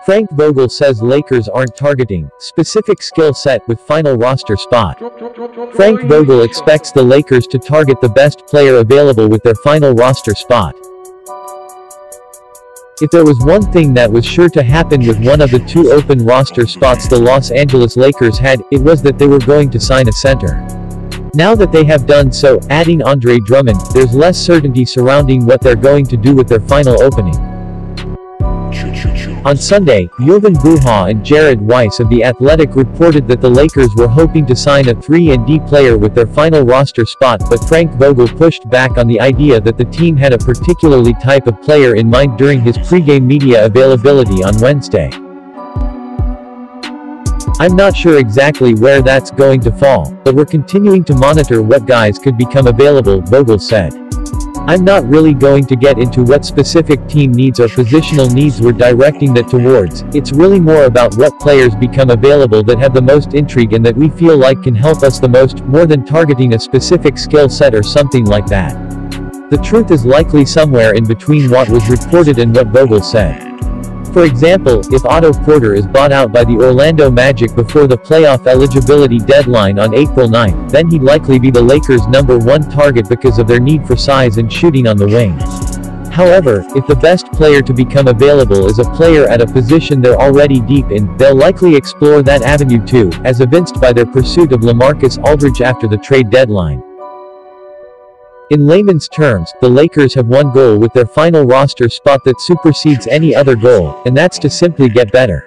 Frank Vogel says Lakers aren't targeting specific skill set with final roster spot. Frank Vogel expects the Lakers to target the best player available with their final roster spot. If there was one thing that was sure to happen with one of the two open roster spots the Los Angeles Lakers had, it was that they were going to sign a center. Now that they have done so, adding Andre Drummond, there's less certainty surrounding what they're going to do with their final opening. On Sunday, Jovan Buha and Jared Weiss of The Athletic reported that the Lakers were hoping to sign a 3-and-D player with their final roster spot, but Frank Vogel pushed back on the idea that the team had a particularly type of player in mind during his pregame media availability on Wednesday. "I'm not sure exactly where that's going to fall, but we're continuing to monitor what guys could become available," Vogel said. "I'm not really going to get into what specific team needs or positional needs we're directing that towards. It's really more about what players become available that have the most intrigue and that we feel like can help us the most, more than targeting a specific skill set or something like that." The truth is likely somewhere in between what was reported and what Vogel said. For example, if Otto Porter is bought out by the Orlando Magic before the playoff eligibility deadline on April 9, then he'd likely be the Lakers' #1 target because of their need for size and shooting on the wing. However, if the best player to become available is a player at a position they're already deep in, they'll likely explore that avenue too, as evinced by their pursuit of LaMarcus Aldridge after the trade deadline. In layman's terms, the Lakers have one goal with their final roster spot that supersedes any other goal, and that's to simply get better.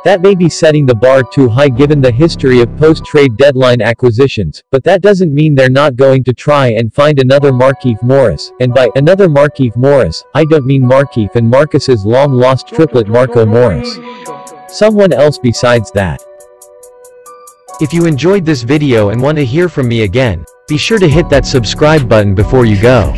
That may be setting the bar too high given the history of post-trade deadline acquisitions, but that doesn't mean they're not going to try and find another Markieff Morris, and by another Markieff Morris, I don't mean Markieff and Marcus's long-lost triplet Marco Morris. Someone else besides that. If you enjoyed this video and want to hear from me again, be sure to hit that subscribe button before you go.